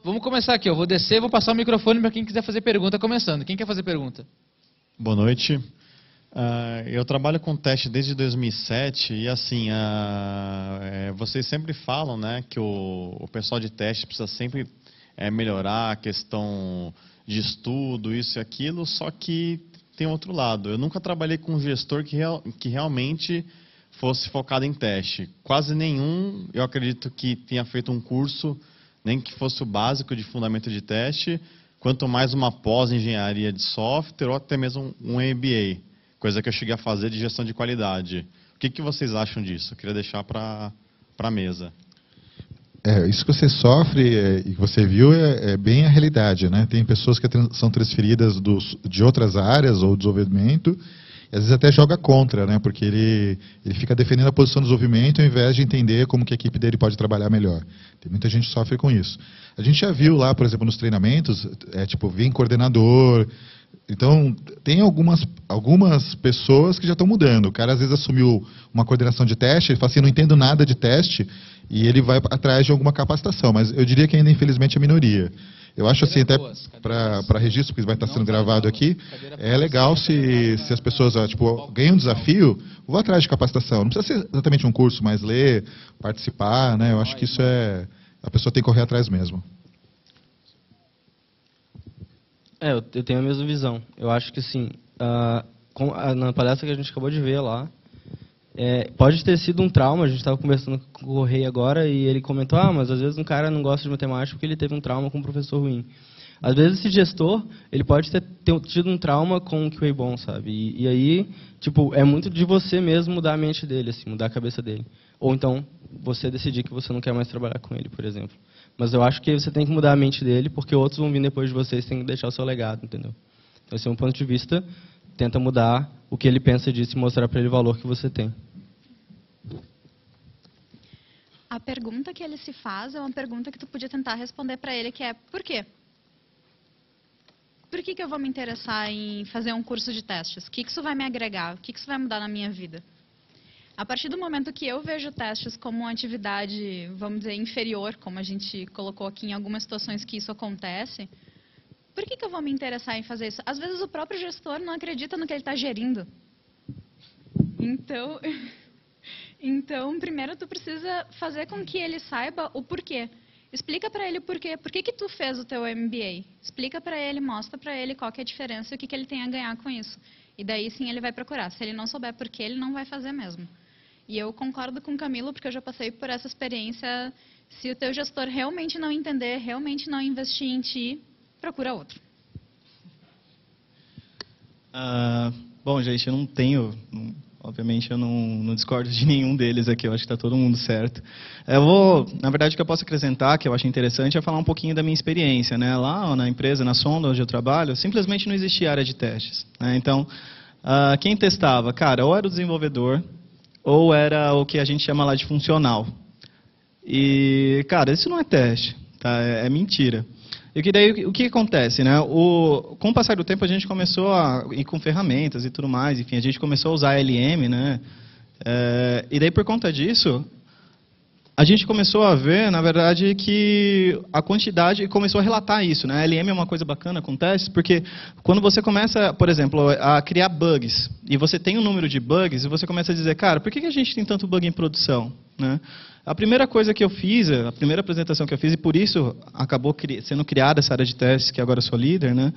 vamos começar aqui. Eu vou descer, vou passar o microfone para quem quiser fazer pergunta, começando. Quem quer fazer pergunta? Boa noite. Eu trabalho com teste desde 2007 e assim, vocês sempre falam, né, que o pessoal de teste precisa sempre melhorar a questão de estudo, isso e aquilo, só que tem outro lado. Eu nunca trabalhei com um gestor que realmente fosse focado em teste. Quase nenhum, eu acredito que tenha feito um curso, nem que fosse o básico de fundamento de teste, quanto mais uma pós-engenharia de software ou até mesmo um MBA, coisa que eu cheguei a fazer de gestão de qualidade. O que vocês acham disso? Eu queria deixar para a mesa. Isso que você sofre e que você viu é bem a realidade, né? Tem pessoas que são transferidas de outras áreas ou desenvolvimento, e às vezes até joga contra, né? Porque ele fica defendendo a posição do desenvolvimento ao invés de entender como que a equipe dele pode trabalhar melhor. Tem muita gente que sofre com isso. A gente já viu lá, por exemplo, nos treinamentos, vem coordenador. Então, tem algumas pessoas que já estão mudando. O cara às vezes assumiu uma coordenação de teste, ele fala assim, não entendo nada de teste, e ele vai atrás de alguma capacitação. Mas eu diria que ainda, infelizmente, é a minoria. Eu acho assim, até para registro, porque vai estar sendo gravado aqui, é legal se as pessoas ganham um desafio, vou atrás de capacitação. Não precisa ser exatamente um curso, mas ler, participar, né? Eu acho que isso a pessoa tem que correr atrás mesmo. Eu tenho a mesma visão. Eu acho que, assim, na palestra que a gente acabou de ver lá, pode ter sido um trauma. A gente estava conversando com o Correia agora e ele comentou, mas às vezes um cara não gosta de matemática porque ele teve um trauma com um professor ruim. Às vezes esse gestor, ele pode ter tido um trauma com um QA bom, sabe? E aí, é muito de você mesmo mudar a mente dele, assim, mudar a cabeça dele. Ou então, você decidir que você não quer mais trabalhar com ele, por exemplo. Mas eu acho que você tem que mudar a mente dele, porque outros vão vir depois de você e você tem que deixar o seu legado, entendeu? Então, esse é um ponto de vista, tenta mudar o que ele pensa disso e mostrar para ele o valor que você tem. A pergunta que ele se faz é uma pergunta que tu podia tentar responder para ele, que é, por quê? Por que eu vou me interessar em fazer um curso de testes? O que isso vai me agregar? O que isso vai mudar na minha vida? A partir do momento que eu vejo testes como uma atividade, vamos dizer, inferior, como a gente colocou aqui em algumas situações que isso acontece, por que eu vou me interessar em fazer isso? Às vezes o próprio gestor não acredita no que ele está gerindo. Então, primeiro tu precisa fazer com que ele saiba o porquê. Explica para ele o porquê. Por que tu fez o teu MBA? Explica para ele, mostra para ele qual que é a diferença e o que ele tem a ganhar com isso. E daí sim ele vai procurar. Se ele não souber porquê, ele não vai fazer mesmo. E eu concordo com o Camilo, porque eu já passei por essa experiência. Se o teu gestor realmente não entender, realmente não investir em ti, procura outro. Bom, gente, eu não tenho... Obviamente, eu não discordo de nenhum deles aqui. Eu acho que está todo mundo certo. Na verdade, o que eu posso acrescentar, que eu acho interessante, é falar um pouquinho da minha experiência, né? Lá na empresa, na Sonda, onde eu trabalho, simplesmente não existia área de testes, né? Então, quem testava? Cara, ou era o desenvolvedor, ou era o que a gente chama lá de funcional. E, cara, isso não é teste, tá? É mentira. E daí, o que acontece, né? Com o passar do tempo, a gente começou a ir com ferramentas e tudo mais. Enfim, a gente começou a usar LM, né? E daí, por conta disso, a gente começou a ver, na verdade, que a quantidade começou a relatar isso, né? A LM é uma coisa bacana com testes, porque quando você começa, por exemplo, a criar bugs, e você tem um número de bugs, e você começa a dizer, cara, por que a gente tem tanto bug em produção, né? A primeira coisa que eu fiz, a primeira apresentação que eu fiz, e por isso acabou sendo criada essa área de testes, que agora eu sou líder, né?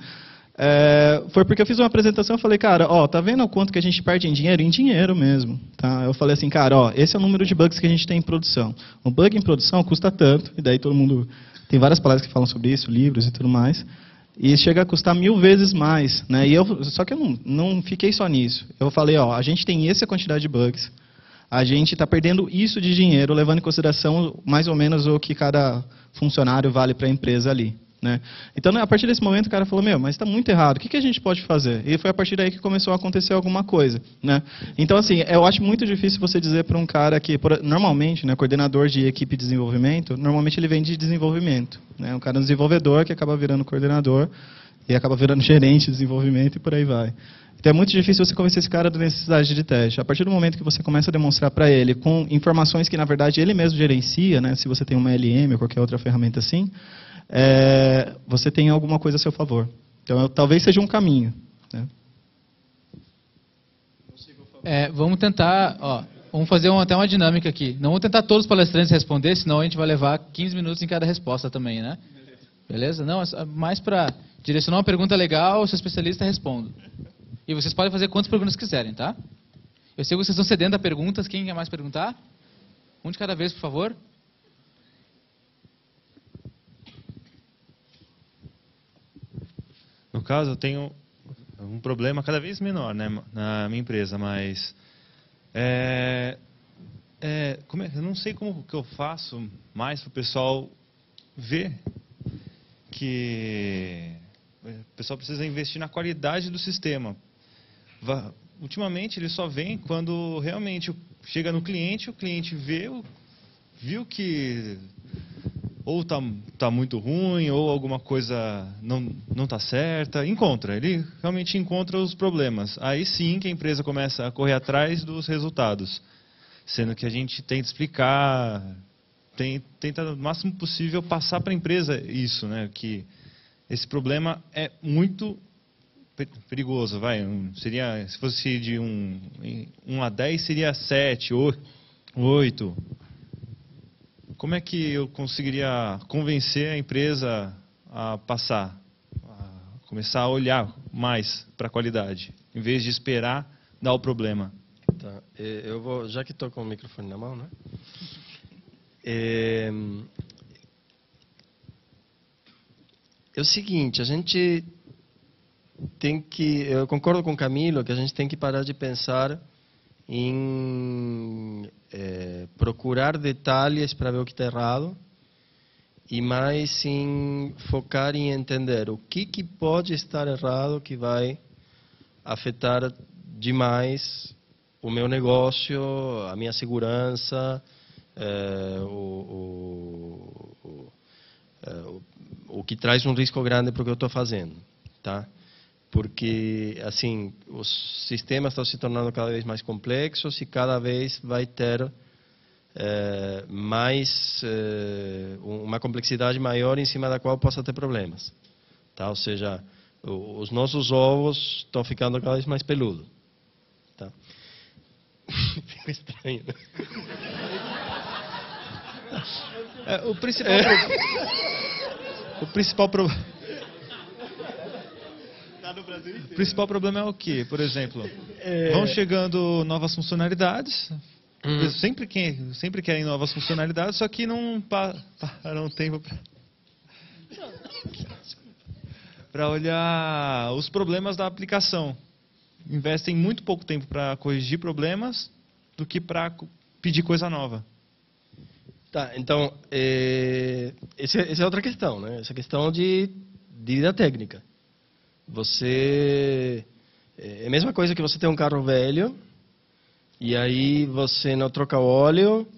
Foi porque eu fiz uma apresentação e falei, cara, tá vendo o quanto que a gente perde em dinheiro? Em dinheiro mesmo, tá? Eu falei assim, cara, esse é o número de bugs que a gente tem em produção. Um bug em produção custa tanto, e daí todo mundo... Tem várias palestras que falam sobre isso, livros e tudo mais, e chega a custar 1000 vezes mais, né? Só que eu não fiquei só nisso. Eu falei, a gente tem essa quantidade de bugs, a gente está perdendo isso de dinheiro, levando em consideração mais ou menos o que cada funcionário vale para a empresa ali, né? Então, a partir desse momento, o cara falou, mas está muito errado, o que a gente pode fazer? E foi a partir daí que começou a acontecer alguma coisa, né? Então, assim, eu acho muito difícil você dizer para um cara que, normalmente, né, coordenador de equipe de desenvolvimento, normalmente ele vem de desenvolvimento, né? Um cara desenvolvedor que acaba virando coordenador e acaba virando gerente de desenvolvimento e por aí vai. Então é muito difícil você convencer esse cara da necessidade de teste. A partir do momento que você começa a demonstrar para ele com informações que, na verdade, ele mesmo gerencia, né, se você tem uma LM ou qualquer outra ferramenta assim, você tem alguma coisa a seu favor. Então, talvez seja um caminho. Né? Vamos tentar, vamos fazer até uma dinâmica aqui. Não vamos tentar todos os palestrantes responder, senão a gente vai levar 15 minutos em cada resposta também, né? Beleza? Não, mais para direcionar uma pergunta legal, o seu especialista responde. E vocês podem fazer quantas perguntas quiserem, tá? Eu sei que vocês estão cedendo a perguntas. Quem quer mais perguntar? Um de cada vez, por favor. No caso, eu tenho um problema cada vez menor, né, na minha empresa, mas eu não sei como que eu faço mais para o pessoal ver que o pessoal precisa investir na qualidade do sistema. Ultimamente, ele só vem quando realmente chega no cliente, o cliente viu que ou tá muito ruim, ou alguma coisa não está certa, ele realmente encontra os problemas. Aí sim que a empresa começa a correr atrás dos resultados, sendo que a gente tenta explicar, tenta no máximo possível passar para a empresa isso, né, que esse problema é muito perigoso, seria, se fosse de 1 a 10, seria 7, 8. Como é que eu conseguiria convencer a empresa a começar a olhar mais para a qualidade, em vez de esperar dar o problema? Tá. Eu vou, já que estou com o microfone na mão, né? É o seguinte, a gente tem que, eu concordo com o Camilo, que a gente tem que parar de pensar em procurar detalhes para ver o que está errado e mais em focar em entender o que pode estar errado que vai afetar demais o meu negócio, a minha segurança, o que traz um risco grande para o que eu estou fazendo, tá? Porque, assim, os sistemas estão se tornando cada vez mais complexos e cada vez vai ter uma complexidade maior em cima da qual possa ter problemas. Tá? Ou seja, os nossos ovos estão ficando cada vez mais peludos. Tá? Fica estranho, né? O principal problema é o quê? Por exemplo, vão chegando novas funcionalidades, sempre querem novas funcionalidades, só que não param tempo para olhar os problemas da aplicação. Investem muito pouco tempo para corrigir problemas do que para pedir coisa nova. Tá, então, essa é outra questão, né? Essa questão de dívida técnica. É a mesma coisa que você tem um carro velho, e aí você não troca o óleo,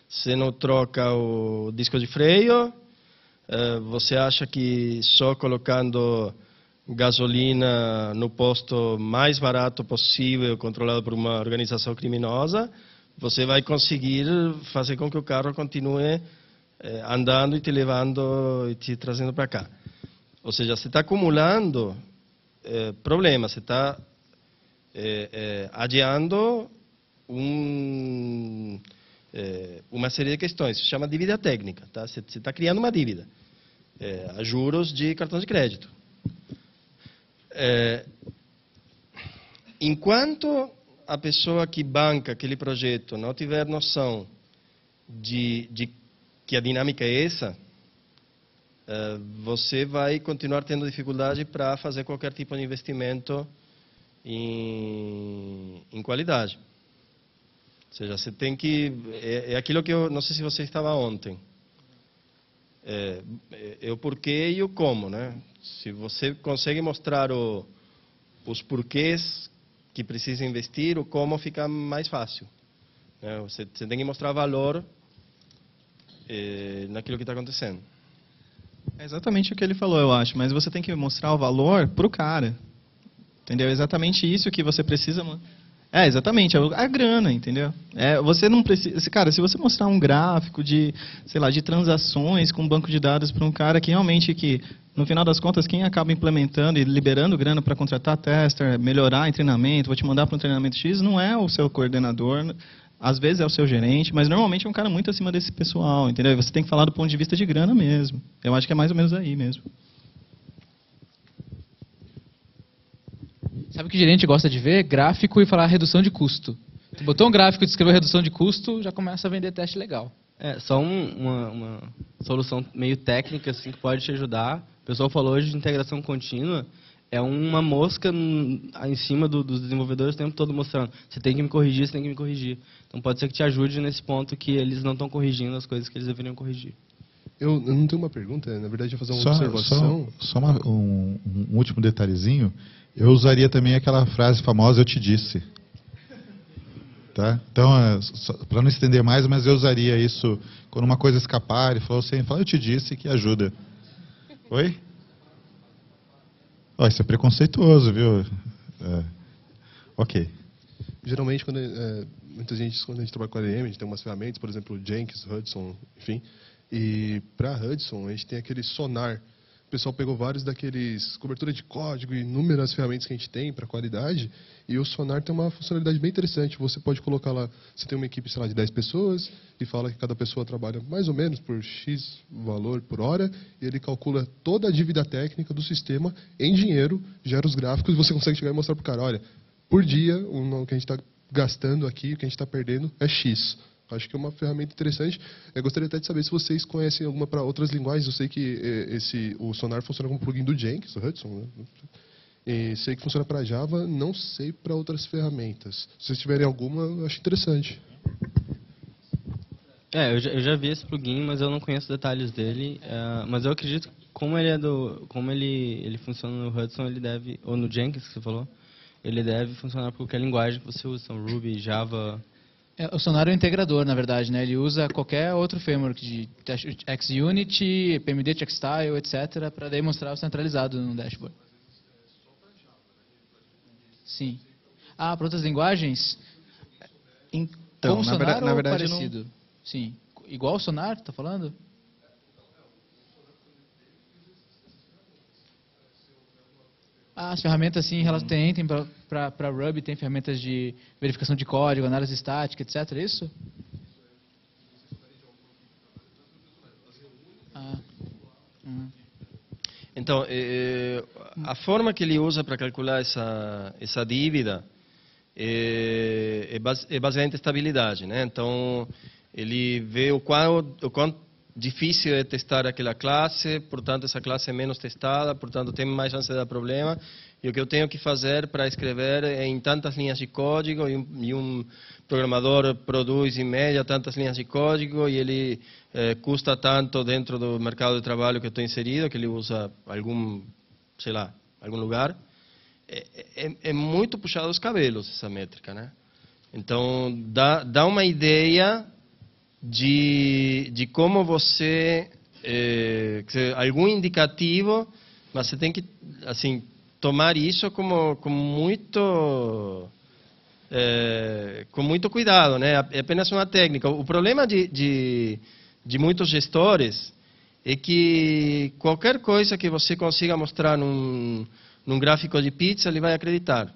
você não troca o disco de freio, você acha que só colocando gasolina no posto mais barato possível, controlado por uma organização criminosa, você vai conseguir fazer com que o carro continue andando e te levando e te trazendo para cá. Ou seja, você está acumulando problemas, você está adiando uma série de questões. Isso se chama dívida técnica. Tá? Você está criando uma dívida a juros de cartão de crédito. Enquanto a pessoa que banca aquele projeto não tiver noção de que a dinâmica é essa, você vai continuar tendo dificuldade para fazer qualquer tipo de investimento em qualidade. Ou seja, você tem que... É aquilo que eu não sei se você estava ontem. É o porquê e o como, né? Se você consegue mostrar os porquês que precisa investir, o como fica mais fácil. Né? Você tem que mostrar valor naquilo que está acontecendo. É exatamente o que ele falou, eu acho. Mas você tem que mostrar o valor para o cara. Entendeu? É exatamente isso que você precisa... Exatamente, a grana, entendeu? Você não precisa, cara, se você mostrar um gráfico de, sei lá, de transações com um banco de dados para um cara que realmente no final das contas, quem acaba implementando e liberando grana para contratar tester, melhorar em treinamento, vou te mandar para um treinamento X, não é o seu coordenador, às vezes é o seu gerente, mas normalmente é um cara muito acima desse pessoal, entendeu? Você tem que falar do ponto de vista de grana mesmo. Eu acho que é mais ou menos aí mesmo. Sabe o que o gerente gosta de ver? Gráfico e falar redução de custo. Tu botou um gráfico e descreveu redução de custo, já começa a vender teste legal. Só uma solução meio técnica assim, que pode te ajudar. O pessoal falou hoje de integração contínua. É uma mosca em cima dos desenvolvedores o tempo todo mostrando. Você tem que me corrigir, você tem que me corrigir. Então pode ser que te ajude nesse ponto que eles não estão corrigindo as coisas que eles deveriam corrigir. Eu não tenho uma pergunta, na verdade eu vou fazer uma observação. Só um último detalhezinho. Eu usaria também aquela frase famosa, eu te disse. Tá? Então, para não estender mais, mas eu usaria isso quando uma coisa escapar, ele falou assim, eu te disse que ajuda. Oi? Isso é preconceituoso, viu? Ok. Geralmente, quando a gente trabalha com ADM, a gente tem umas ferramentas, por exemplo, Jenkins, Hudson, enfim. E para Hudson, a gente tem aquele Sonar. O pessoal pegou vários daqueles cobertura de código e inúmeras ferramentas que a gente tem para qualidade. E o Sonar tem uma funcionalidade bem interessante. Você pode colocar lá, você tem uma equipe, sei lá, de 10 pessoas e fala que cada pessoa trabalha mais ou menos por X valor por hora. E ele calcula toda a dívida técnica do sistema em dinheiro, gera os gráficos e você consegue chegar e mostrar para o cara, olha, por dia, o que a gente está gastando aqui, o que a gente está perdendo é X. Acho que é uma ferramenta interessante. Eu gostaria até de saber se vocês conhecem alguma para outras linguagens. Eu sei que o Sonar funciona como plugin do Jenkins, do Hudson, né? E sei que funciona para Java, não sei para outras ferramentas. Se vocês tiverem alguma, eu acho interessante. Eu já vi esse plugin, mas eu não conheço detalhes dele. Mas eu acredito que como ele funciona no Hudson, ele deve, ou no Jenkins que você falou, ele deve funcionar por qualquer linguagem que você usa, então Ruby, Java. O Sonar é um integrador, na verdade, né? Ele usa qualquer outro framework de XUnit, PMD, Checkstyle, etc., para demonstrar o centralizado no dashboard. Sim. Para outras linguagens? Então, como Sonar na verdade, parecido? Não... Sim. Igual o Sonar, tá falando? As ferramentas, sim, elas tem para Ruby, tem ferramentas de verificação de código, análise estática, etc. É isso? Então, a forma que ele usa para calcular essa dívida é basicamente estabilidade, né? Então, ele vê o quão difícil é testar aquela classe, portanto essa classe é menos testada, portanto tem mais chance de dar problema, e o que eu tenho que fazer para escrever em tantas linhas de código, e um programador produz em média tantas linhas de código, e ele custa tanto dentro do mercado de trabalho que eu estou inserido, que ele usa algum lugar. É muito puxado os cabelos essa métrica, né? Então dá uma ideia de como você algum indicativo, mas você tem que assim tomar isso com muito cuidado, né? É apenas uma técnica. O problema de muitos gestores é que qualquer coisa que você consiga mostrar num gráfico de pizza, ele vai acreditar.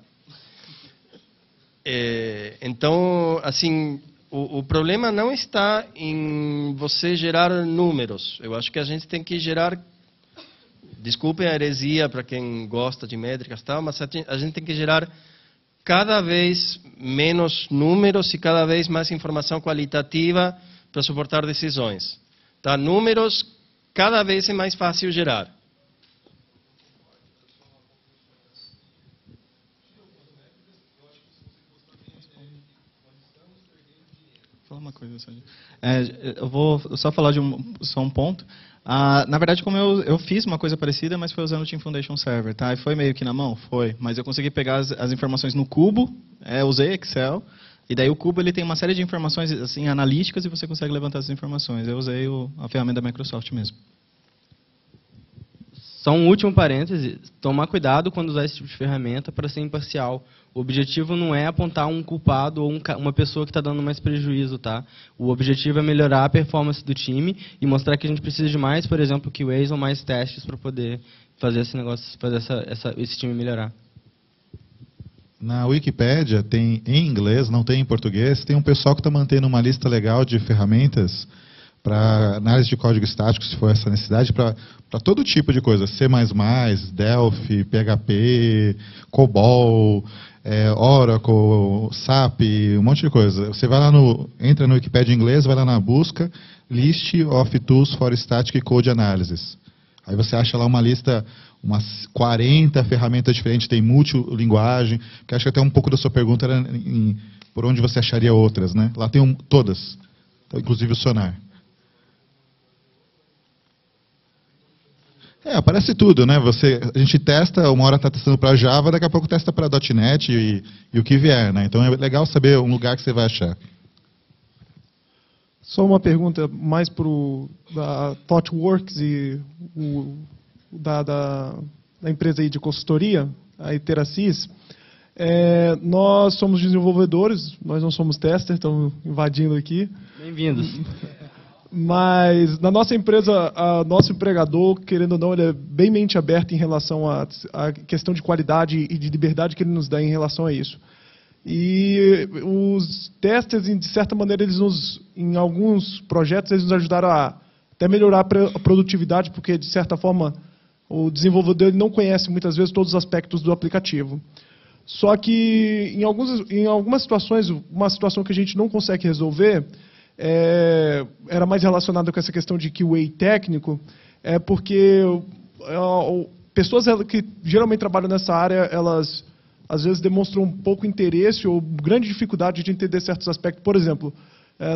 Então, assim, o problema não está em você gerar números. Eu acho que a gente tem que gerar, desculpem a heresia para quem gosta de métricas e tal, mas a gente tem que gerar cada vez menos números e cada vez mais informação qualitativa para suportar decisões. Tá? Números cada vez é mais fácil gerar. Falar uma coisa, Sérgio. Eu vou só falar de só um ponto. Na verdade, como eu fiz uma coisa parecida, mas foi usando o Team Foundation Server, tá? E foi meio que na mão? Foi. Mas eu consegui pegar as informações no Cubo, usei Excel, e daí o Cubo ele tem uma série de informações assim, analíticas e você consegue levantar essas informações. Eu usei a ferramenta da Microsoft mesmo. Só um último parêntese, tomar cuidado quando usar esse tipo de ferramenta para ser imparcial. O objetivo não é apontar um culpado ou uma pessoa que está dando mais prejuízo, tá? O objetivo é melhorar a performance do time e mostrar que a gente precisa de mais, por exemplo, QAs ou mais testes para poder fazer esse negócio, fazer esse time melhorar. Na Wikipédia tem em inglês, não tem em português, tem um pessoal que está mantendo uma lista legal de ferramentas para análise de código estático, se for essa necessidade, para todo tipo de coisa, C++, Delphi, PHP, COBOL, Oracle, SAP, um monte de coisa. Você vai lá entra no Wikipédia em inglês, vai lá na busca, List of Tools for Static Code Analysis. Aí você acha lá uma lista, umas 40 ferramentas diferentes, tem multilinguagem, que acho que até um pouco da sua pergunta era por onde você acharia outras, né? Lá tem todas, inclusive o Sonar. Aparece tudo, né? A gente testa, uma hora está testando para Java, daqui a pouco testa para .NET e o que vier, né? Então é legal saber um lugar que você vai achar. Só uma pergunta mais para o ThoughtWorks e da empresa aí de consultoria, a Iteracis. Nós somos desenvolvedores, nós não somos testers, estamos invadindo aqui. Bem-vindos. Mas na nossa empresa, nosso empregador, querendo ou não, ele é bem mente aberta em relação à questão de qualidade e de liberdade que ele nos dá em relação a isso. E os testers, de certa maneira, em alguns projetos, eles nos ajudaram a até melhorar a produtividade, porque, de certa forma, o desenvolvedor ele não conhece, muitas vezes, todos os aspectos do aplicativo. Só que, em algumas situações, uma situação que a gente não consegue resolver, era mais relacionada com essa questão de QA técnico, porque pessoas que geralmente trabalham nessa área, elas às vezes demonstram um pouco interesse ou grande dificuldade de entender certos aspectos. Por exemplo,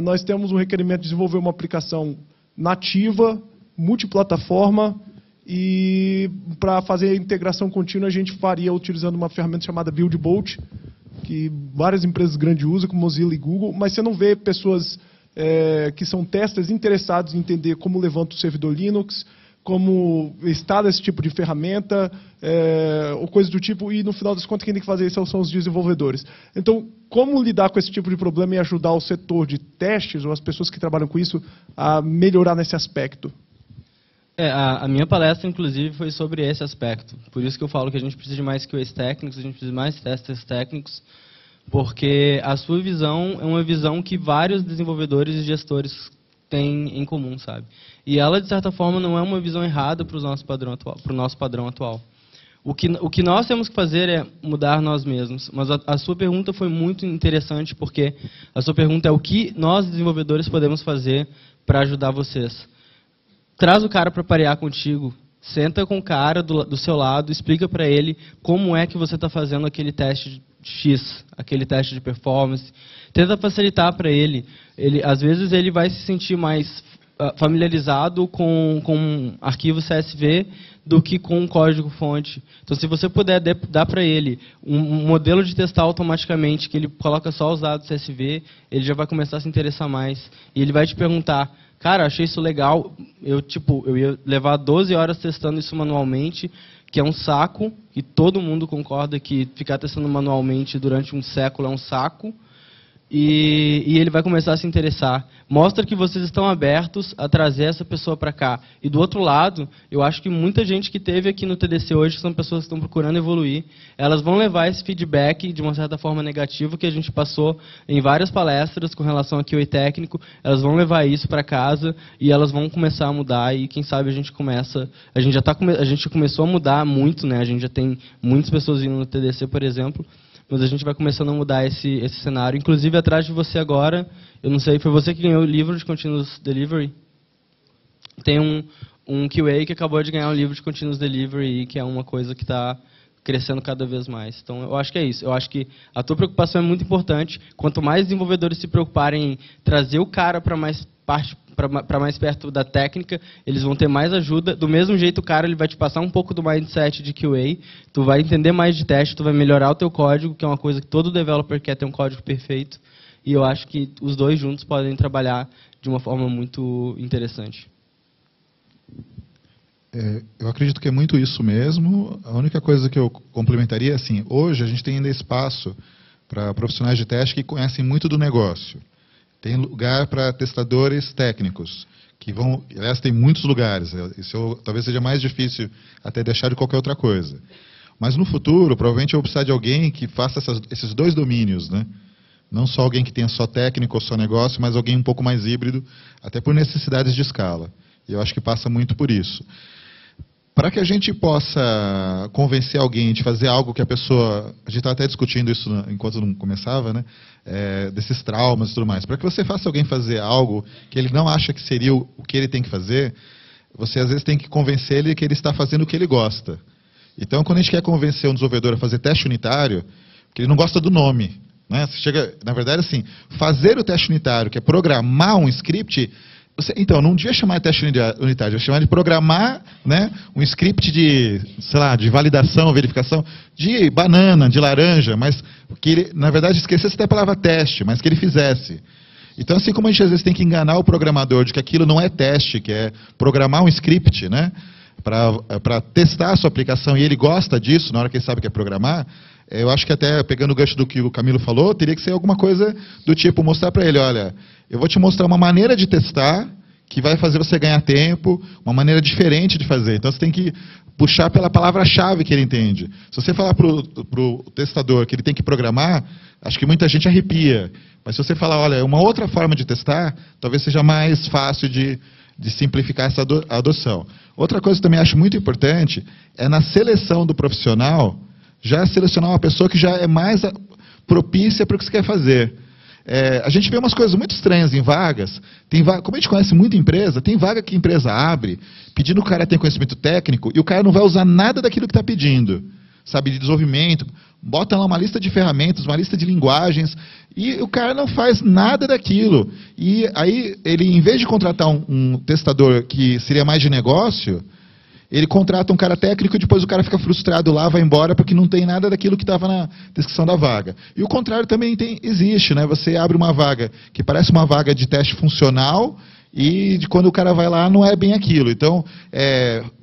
nós temos um requerimento de desenvolver uma aplicação nativa, multiplataforma, e para fazer a integração contínua a gente faria utilizando uma ferramenta chamada BuildBolt, que várias empresas grandes usam, como Mozilla e Google, mas você não vê pessoas que são testers interessados em entender como levanta o servidor Linux, como instala esse tipo de ferramenta, ou coisa do tipo, e no final das contas quem tem que fazer isso são os desenvolvedores. Então, como lidar com esse tipo de problema e ajudar o setor de testes, ou as pessoas que trabalham com isso, a melhorar nesse aspecto? A minha palestra, inclusive, foi sobre esse aspecto. Por isso que eu falo que a gente precisa de mais QAs técnicos, a gente precisa de mais testers técnicos, porque a sua visão é uma visão que vários desenvolvedores e gestores têm em comum, sabe? E ela, de certa forma, não é uma visão errada para o nosso padrão atual. O que nós temos que fazer é mudar nós mesmos. Mas a sua pergunta foi muito interessante, porque a sua pergunta é o que nós, desenvolvedores, podemos fazer para ajudar vocês. Traz o cara para parear contigo. Senta com o cara do seu lado, explica para ele como é que você está fazendo aquele teste X, aquele teste de performance. Tenta facilitar para ele. Às vezes ele vai se sentir mais familiarizado com arquivo CSV do que com código-fonte. Então, se você puder dar para ele um modelo de testar automaticamente, que ele coloca só os dados CSV, ele já vai começar a se interessar mais. E ele vai te perguntar, cara, achei isso legal, eu ia levar 12 horas testando isso manualmente, que é um saco, e todo mundo concorda que ficar testando manualmente durante um século é um saco, e ele vai começar a se interessar. Mostra que vocês estão abertos a trazer essa pessoa para cá. E do outro lado, eu acho que muita gente que esteve aqui no TDC hoje são pessoas que estão procurando evoluir. Elas vão levar esse feedback, de uma certa forma negativo, que a gente passou em várias palestras com relação a QA técnico. Elas vão levar isso para casa e elas vão começar a mudar. E quem sabe a gente começa... A gente começou a mudar muito, né? A gente já tem muitas pessoas vindo no TDC, por exemplo. Mas a gente vai começando a mudar esse cenário. Inclusive, atrás de você agora, eu não sei, foi você que ganhou o livro de Continuous Delivery? Tem um QA que acabou de ganhar um livro de Continuous Delivery, que é uma coisa que está crescendo cada vez mais. Então, eu acho que é isso. Eu acho que a tua preocupação é muito importante. Quanto mais desenvolvedores se preocuparem em trazer o cara para mais perto da técnica, eles vão ter mais ajuda. Do mesmo jeito, o cara ele vai te passar um pouco do mindset de QA, tu vai entender mais de teste, tu vai melhorar o teu código, que é uma coisa que todo developer quer ter um código perfeito. E eu acho que os dois juntos podem trabalhar de uma forma muito interessante. Eu acredito que é muito isso mesmo. A única coisa que eu complementaria é assim, hoje a gente tem ainda espaço para profissionais de teste que conhecem muito do negócio. Tem lugar para testadores técnicos, que vão, aliás, tem muitos lugares. Isso talvez seja mais difícil até deixar de qualquer outra coisa. Mas no futuro, provavelmente eu vou precisar de alguém que faça esses dois domínios, né? Não só alguém que tenha só técnico ou só negócio, mas alguém um pouco mais híbrido, até por necessidades de escala. E eu acho que passa muito por isso. Para que a gente possa convencer alguém de fazer algo que a pessoa... A gente estava até discutindo isso enquanto não começava, né? Desses traumas e tudo mais. Para que você faça alguém fazer algo que ele não acha que seria o que ele tem que fazer, você às vezes tem que convencer ele que ele está fazendo o que ele gosta. Então, quando a gente quer convencer um desenvolvedor a fazer teste unitário, porque ele não gosta do nome, né? Você chega, na verdade, assim, fazer o teste unitário, que é programar um script, então, não devia chamar de teste unitário, devia chamar de programar, né, um script de, sei lá, de validação, verificação, de banana, de laranja, mas que ele, na verdade, esquecesse até a palavra teste, mas que ele fizesse. Então, assim como a gente às vezes tem que enganar o programador de que aquilo não é teste, que é programar um script, né, para testar a sua aplicação, e ele gosta disso, na hora que ele sabe que é programar, eu acho que até, pegando o gancho do que o Camilo falou, teria que ser alguma coisa do tipo, mostrar para ele, olha, eu vou te mostrar uma maneira de testar que vai fazer você ganhar tempo, uma maneira diferente de fazer. Então, você tem que puxar pela palavra-chave que ele entende. Se você falar para o testador que ele tem que programar, acho que muita gente arrepia. Mas se você falar, olha, uma outra forma de testar, talvez seja mais fácil de simplificar essa adoção. Outra coisa que eu também acho muito importante é na seleção do profissional, já selecionar uma pessoa que já é mais propícia para o que você quer fazer. A gente vê umas coisas muito estranhas em vagas. Como a gente conhece muita empresa, tem vaga que a empresa abre, pedindo que o cara tenha conhecimento técnico, e o cara não vai usar nada daquilo que está pedindo. Sabe, de desenvolvimento, bota lá uma lista de ferramentas, uma lista de linguagens, e o cara não faz nada daquilo. E aí, ele, em vez de contratar um testador que seria mais de negócio, ele contrata um cara técnico e depois o cara fica frustrado lá, vai embora porque não tem nada daquilo que estava na descrição da vaga. E o contrário também existe, né? Você abre uma vaga que parece uma vaga de teste funcional e quando o cara vai lá não é bem aquilo. Então,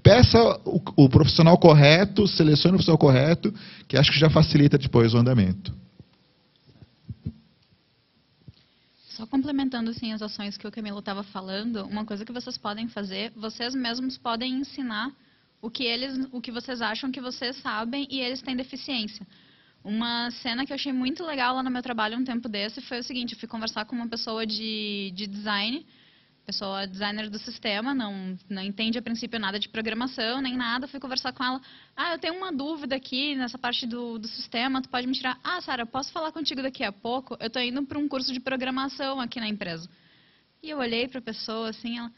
peça o profissional correto, selecione o profissional correto, que acho que já facilita depois o andamento. Só complementando assim, as ações que o Camilo estava falando, uma coisa que vocês podem fazer, vocês mesmos podem ensinar o que vocês acham que vocês sabem e eles têm deficiência. Uma cena que eu achei muito legal lá no meu trabalho um tempo desse foi o seguinte, eu fui conversar com uma pessoa de design, pessoa designer do sistema, não entende a princípio nada de programação, nem nada, fui conversar com ela, eu tenho uma dúvida aqui nessa parte do sistema, tu pode me tirar? Sara, posso falar contigo daqui a pouco? Eu estou indo para um curso de programação aqui na empresa. E eu olhei para a pessoa assim, ela,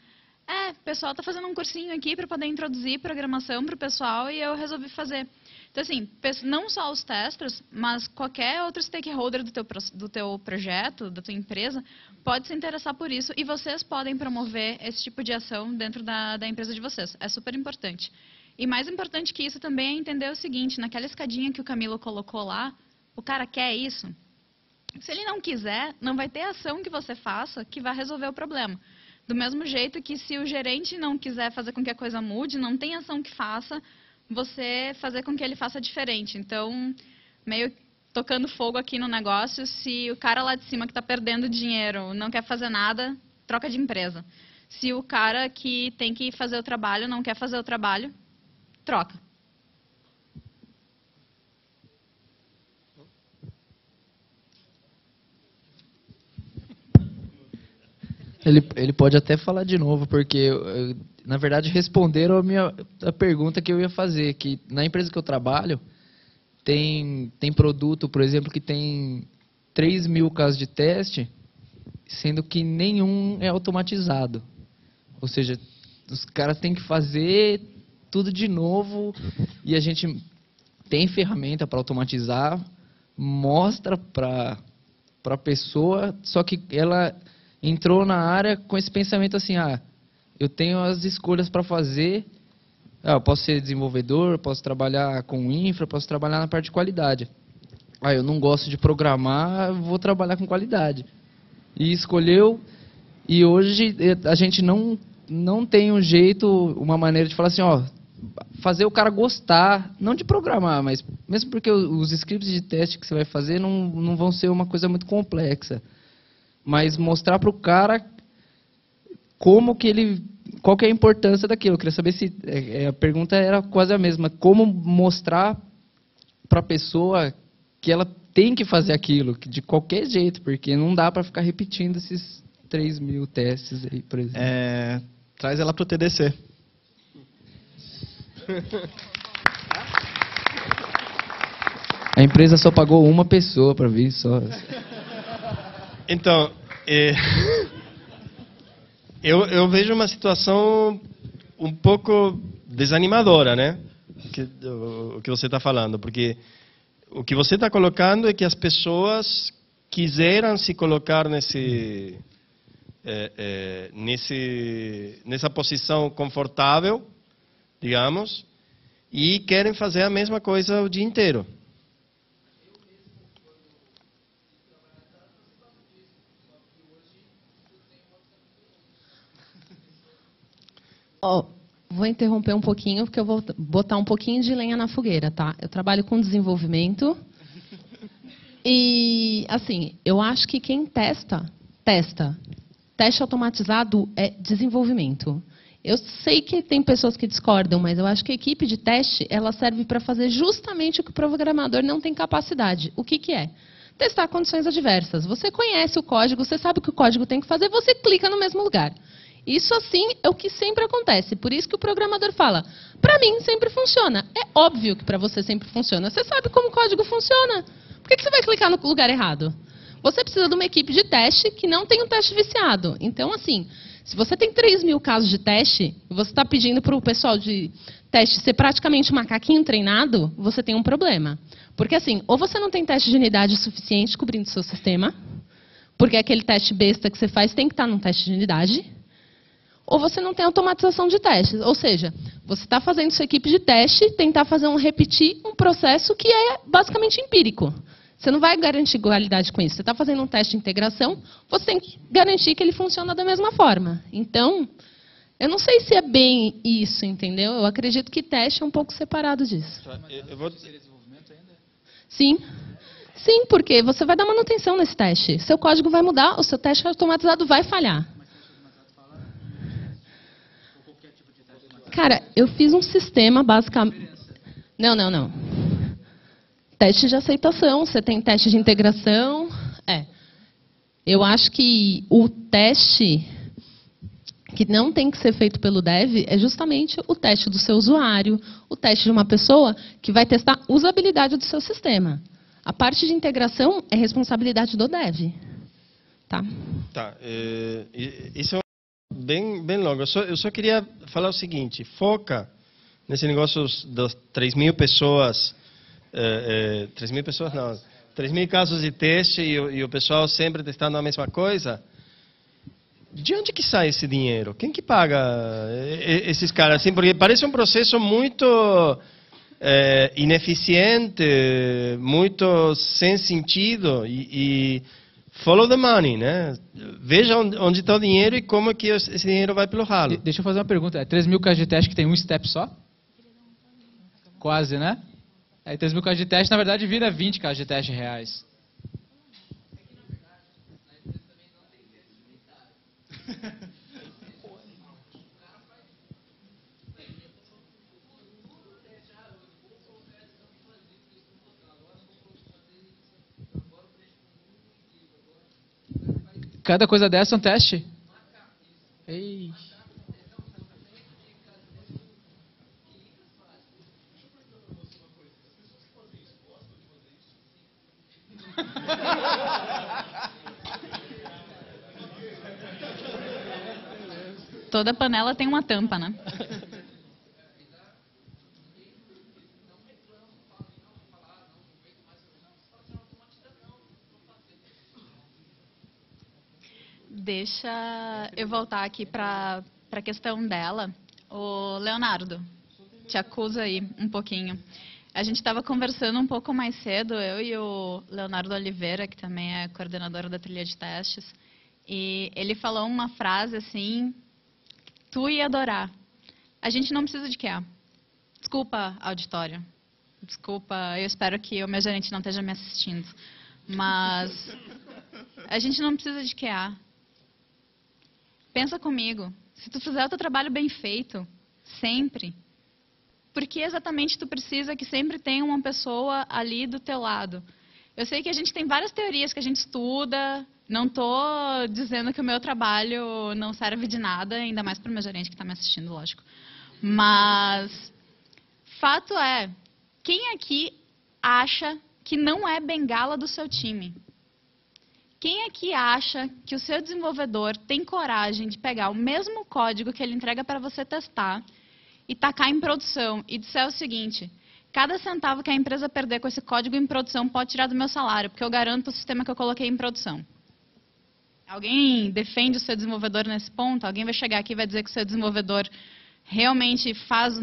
o pessoal está fazendo um cursinho aqui para poder introduzir programação para o pessoal e eu resolvi fazer. Então, assim, não só os testers, mas qualquer outro stakeholder do teu projeto, da tua empresa, pode se interessar por isso e vocês podem promover esse tipo de ação dentro da empresa de vocês. É super importante. E mais importante que isso também é entender o seguinte, naquela escadinha que o Camilo colocou lá, o cara quer isso. Se ele não quiser, não vai ter ação que você faça que vai resolver o problema. Do mesmo jeito que se o gerente não quiser fazer com que a coisa mude, não tem ação que faça você fazer com que ele faça diferente. Então, meio tocando fogo aqui no negócio, se o cara lá de cima que está perdendo dinheiro não quer fazer nada, troca de empresa. Se o cara que tem que fazer o trabalho não quer fazer o trabalho, troca. Ele pode até falar de novo, porque, na verdade, responderam a pergunta que eu ia fazer, que na empresa que eu trabalho, tem produto, por exemplo, que tem 3.000 casos de teste, sendo que nenhum é automatizado. Ou seja, os caras têm que fazer tudo de novo, e a gente tem ferramenta para automatizar, mostra para a pessoa, só que ela entrou na área com esse pensamento assim, eu tenho as escolhas para fazer, eu posso ser desenvolvedor, posso trabalhar com infra, posso trabalhar na parte de qualidade. Eu não gosto de programar, vou trabalhar com qualidade. E escolheu, e hoje a gente não não tem um jeito, uma maneira de falar assim, ó, fazer o cara gostar, não de programar, mas mesmo porque os scripts de teste que você vai fazer não vão ser uma coisa muito complexa, mas mostrar para o cara como que ele, qual que é a importância daquilo. Eu queria saber se a pergunta era quase a mesma, como mostrar para a pessoa que ela tem que fazer aquilo, de qualquer jeito, porque não dá para ficar repetindo esses 3.000 testes aí, por exemplo. Traz ela para o TDC. A empresa só pagou uma pessoa para vir só. Então, eu vejo uma situação um pouco desanimadora, né? O que você está falando, porque o que você está colocando é que as pessoas quiseram se colocar nessa posição confortável, digamos, e querem fazer a mesma coisa o dia inteiro. Vou interromper um pouquinho, porque eu vou botar um pouquinho de lenha na fogueira, tá? Eu trabalho com desenvolvimento. E, assim, eu acho que quem testa. Teste automatizado é desenvolvimento. Eu sei que tem pessoas que discordam, mas eu acho que a equipe de teste ela serve para fazer justamente o que o programador não tem capacidade. O que é? Testar condições adversas. Você conhece o código, você sabe o que o código tem que fazer, você clica no mesmo lugar. Isso, assim, é o que sempre acontece. Por isso que o programador fala, para mim sempre funciona. É óbvio que para você sempre funciona. Você sabe como o código funciona. Por que você vai clicar no lugar errado? Você precisa de uma equipe de teste que não tem um teste viciado. Então, assim, se você tem 3.000 casos de teste, e você está pedindo para o pessoal de teste ser praticamente um macaquinho treinado, você tem um problema. Porque, assim, ou você não tem teste de unidade suficiente cobrindo o seu sistema, porque aquele teste besta que você faz tem que estar num teste de unidade, ou você não tem automatização de testes. Ou seja, você está fazendo sua equipe de teste tentar repetir um processo que é basicamente empírico. Você não vai garantir qualidade com isso. Você está fazendo um teste de integração, você tem que garantir que ele funciona da mesma forma. Então, eu não sei se é bem isso, entendeu? Eu acredito que teste é um pouco separado disso. Sim. Sim, porque você vai dar manutenção nesse teste. Seu código vai mudar, o seu teste automatizado vai falhar. Cara, eu fiz um sistema basicamente... Não. Teste de aceitação, você tem teste de integração. Eu acho que o teste que não tem que ser feito pelo dev é justamente o teste do seu usuário, o teste de uma pessoa que vai testar a usabilidade do seu sistema. A parte de integração é responsabilidade do dev. Tá? Isso é bem longo. Eu só queria falar o seguinte, foca nesse negócio das 3.000 pessoas, 3.000 pessoas não, 3.000 casos de teste e o pessoal sempre testando a mesma coisa. De onde que sai esse dinheiro? Quem que paga esses caras? Assim, porque parece um processo muito ineficiente, muito sem sentido e follow the money, né? Veja onde está o dinheiro e como é que esse dinheiro vai pelo ralo. Deixa eu fazer uma pergunta. 3.000 casos de teste que tem um step só? Quase, né? 3.000 casos de teste, na verdade, vira 20 casos de teste reais. Cada coisa dessa é um teste? Ei. Toda panela tem uma tampa, né? Deixa eu voltar aqui para a questão dela. O Leonardo, te acusa aí um pouquinho. A gente estava conversando um pouco mais cedo, eu e o Leonardo Oliveira, que também é coordenador da trilha de testes, e ele falou uma frase assim Tu ia adorar. A gente não precisa de QA. Desculpa, auditório. Desculpa, eu espero que o meu gerente não esteja me assistindo. Mas a gente não precisa de QA. Pensa comigo. Se tu fizer o teu trabalho bem feito, sempre, por que exatamente tu precisa que sempre tenha uma pessoa ali do teu lado? Eu sei que a gente tem várias teorias que a gente estuda. Não estou dizendo que o meu trabalho não serve de nada, ainda mais para o meu gerente que está me assistindo, lógico. Mas, fato é, quem aqui acha que não é bengala do seu time? Quem aqui acha que o seu desenvolvedor tem coragem de pegar o mesmo código que ele entrega para você testar e tacar em produção e disser o seguinte: cada centavo que a empresa perder com esse código em produção pode tirar do meu salário, porque eu garanto o sistema que eu coloquei em produção? Alguém defende o seu desenvolvedor nesse ponto? Alguém vai chegar aqui e vai dizer que o seu desenvolvedor realmente faz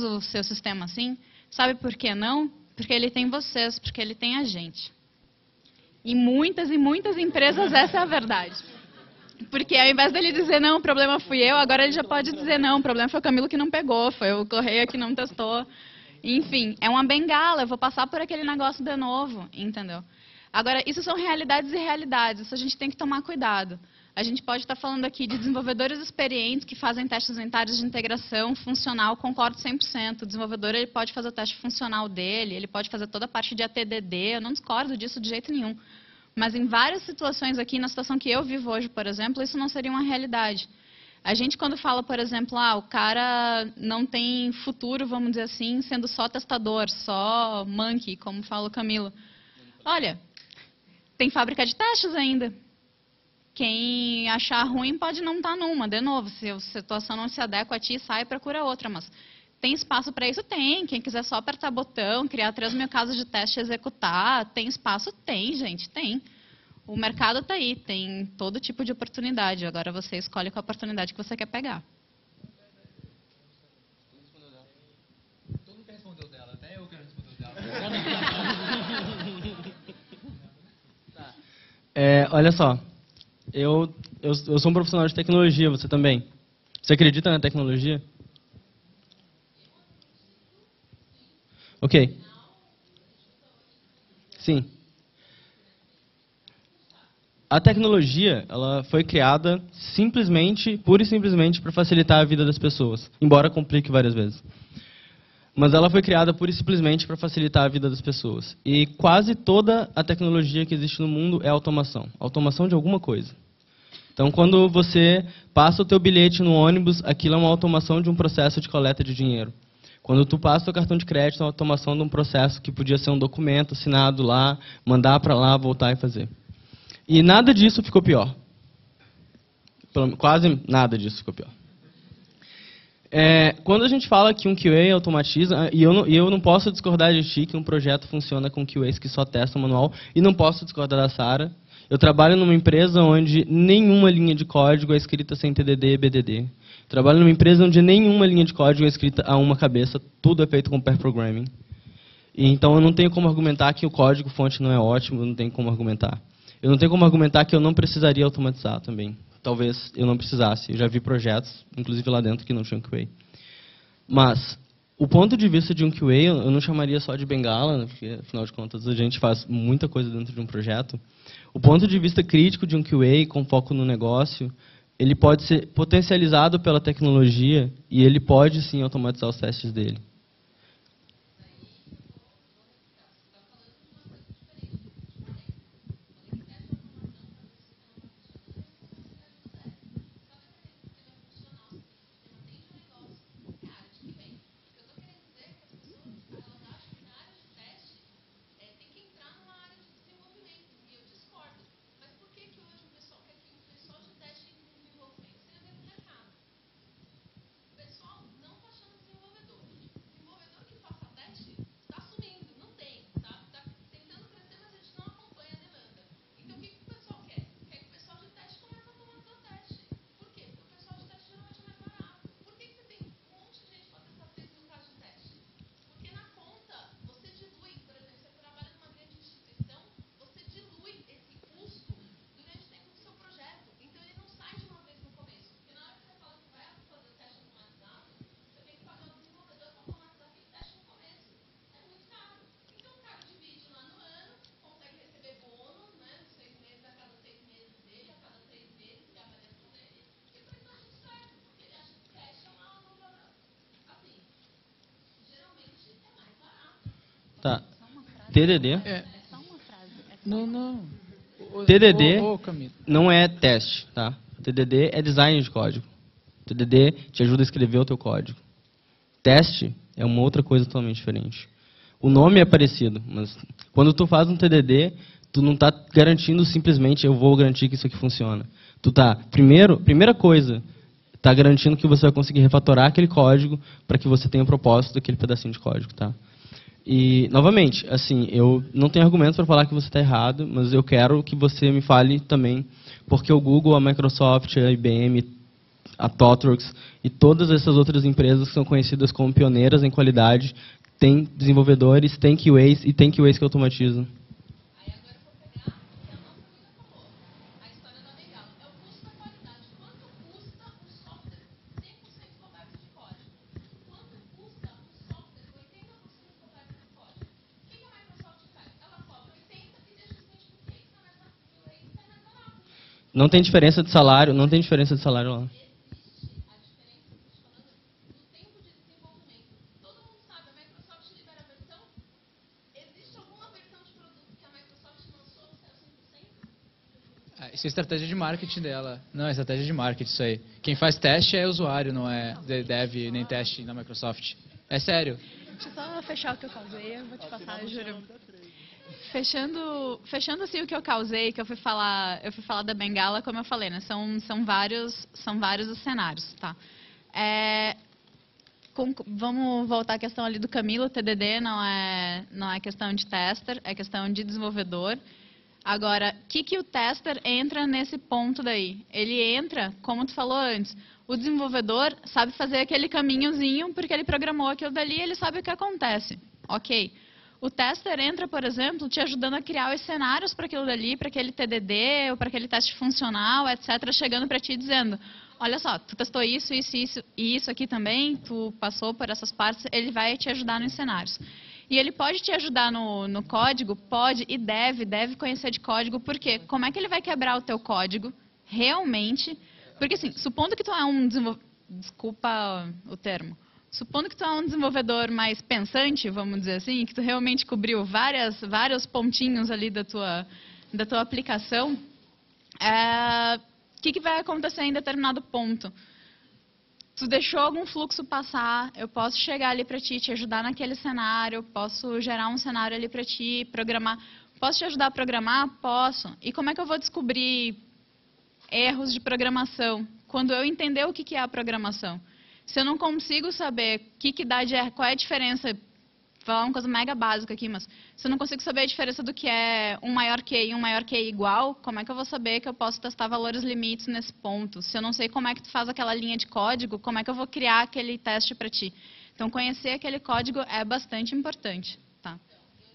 o seu sistema assim? Sabe por que não? Porque ele tem vocês, porque ele tem a gente. E muitas empresas essa é a verdade. Porque ao invés dele dizer, não, o problema fui eu, agora ele já pode dizer, não, o problema foi o Camilo que não pegou, foi o Correia que não testou. Enfim, é uma bengala, eu vou passar por aquele negócio de novo, entendeu? Agora, isso são realidades e realidades, isso a gente tem que tomar cuidado. A gente pode estar falando aqui de desenvolvedores experientes que fazem testes unitários de integração funcional, concordo 100%. O desenvolvedor ele pode fazer o teste funcional dele, ele pode fazer toda a parte de ATDD, eu não discordo disso de jeito nenhum. Mas em várias situações aqui, na situação que eu vivo hoje, por exemplo, isso não seria uma realidade. A gente, quando fala, por exemplo, o cara não tem futuro, vamos dizer assim, sendo só testador, só monkey, como fala o Camilo. Olha, tem fábrica de testes ainda. Quem achar ruim pode não estar numa. De novo, se a situação não se adequa a ti, sai e procura outra. Mas tem espaço para isso? Tem. Quem quiser só apertar botão, criar 3.000 casos de teste e executar, tem espaço? Tem, gente, tem. O mercado está aí, tem todo tipo de oportunidade. Agora você escolhe qual oportunidade que você quer pegar. Todo mundo respondeu dela, até eu quero responder dela. Olha só, eu sou um profissional de tecnologia, você também. Você acredita na tecnologia? Ok. Sim. A tecnologia, ela foi criada pura e simplesmente para facilitar a vida das pessoas, embora complique várias vezes. Mas ela foi criada pura e simplesmente para facilitar a vida das pessoas. E quase toda a tecnologia que existe no mundo é automação. Automação de alguma coisa. Então, quando você passa o teu bilhete no ônibus, aquilo é uma automação de um processo de coleta de dinheiro. Quando tu passa o teu cartão de crédito, é uma automação de um processo que podia ser um documento assinado lá, mandar para lá, voltar e fazer. E nada disso ficou pior. Quase nada disso ficou pior. Quando a gente fala que um QA automatiza, e eu não posso discordar de ti que um projeto funciona com QAs que só testam manual, e não posso discordar da Sara. Eu trabalho numa empresa onde nenhuma linha de código é escrita sem TDD e BDD. Trabalho numa empresa onde nenhuma linha de código é escrita a uma cabeça, tudo é feito com pair programming. E então eu não tenho como argumentar que o código-fonte não é ótimo, eu não tenho como argumentar. Eu não tenho como argumentar que eu não precisaria automatizar também. Talvez eu não precisasse. Eu já vi projetos, inclusive lá dentro, que não tinham QA. Mas o ponto de vista de um QA, eu não chamaria só de bengala, né, porque, afinal de contas, a gente faz muita coisa dentro de um projeto. O ponto de vista crítico de um QA, com foco no negócio, ele pode ser potencializado pela tecnologia e ele pode, sim, automatizar os testes dele. Tá. TDD. Não. TDD Camilo. não é teste, tá? TDD é design de código. TDD te ajuda a escrever o teu código. Teste é uma outra coisa totalmente diferente. O nome é parecido, mas quando tu faz um TDD, tu não está garantindo simplesmente eu vou garantir que isso aqui funciona. Tu tá, primeira coisa, tá garantindo que você vai conseguir refatorar aquele código para que você tenha o propósito daquele pedacinho de código, tá? E, novamente, assim, eu não tenho argumentos para falar que você está errado, mas eu quero que você me fale também, porque o Google, a Microsoft, a IBM, a Thotrux e todas essas outras empresas que são conhecidas como pioneiras em qualidade, têm desenvolvedores, têm QAs e têm QAs que automatizam. Não tem diferença de salário, lá. Isso é estratégia de marketing dela. Não, é estratégia de marketing isso aí. Quem faz teste é usuário, não é dev nem teste na Microsoft. É sério. Deixa eu só fechar o que eu causei, eu vou te passar, juro. Fechando assim o que eu causei, que eu fui falar da bengala, como eu falei, né? São vários os cenários, tá? Vamos voltar à questão ali do Camilo, TDD não é questão de tester, é questão de desenvolvedor. Agora, o que o tester entra nesse ponto daí? Ele entra, como tu falou antes, o desenvolvedor sabe fazer aquele caminhozinho porque ele programou aquilo dali e ele sabe o que acontece. Ok. O tester entra, por exemplo, te ajudando a criar os cenários para aquilo dali, para aquele TDD ou para aquele teste funcional, etc., chegando para ti dizendo, olha só, tu testou isso e isso aqui também, tu passou por essas partes, ele vai te ajudar nos cenários. E ele pode te ajudar no código, pode e deve conhecer de código, porque como é que ele vai quebrar o teu código realmente? Porque assim, supondo que tu é um desenvolvedor, desculpa o termo, supondo que tu é um desenvolvedor mais pensante, vamos dizer assim, que tu realmente cobriu vários pontinhos ali da tua aplicação, o que vai acontecer em determinado ponto? Tu deixou algum fluxo passar, eu posso chegar ali para ti, te ajudar naquele cenário, posso gerar um cenário ali para ti, programar. Posso te ajudar a programar? Posso. E como é que eu vou descobrir erros de programação? Quando eu entender o que é a programação. Se eu não consigo saber qual é a diferença, vou falar uma coisa mega básica aqui, mas se eu não consigo saber a diferença do que é um maior que e um maior que igual, como é que eu vou saber que eu posso testar valores limites nesse ponto? Se eu não sei como é que tu faz aquela linha de código, como é que eu vou criar aquele teste para ti? Então, conhecer aquele código é bastante importante. Tá?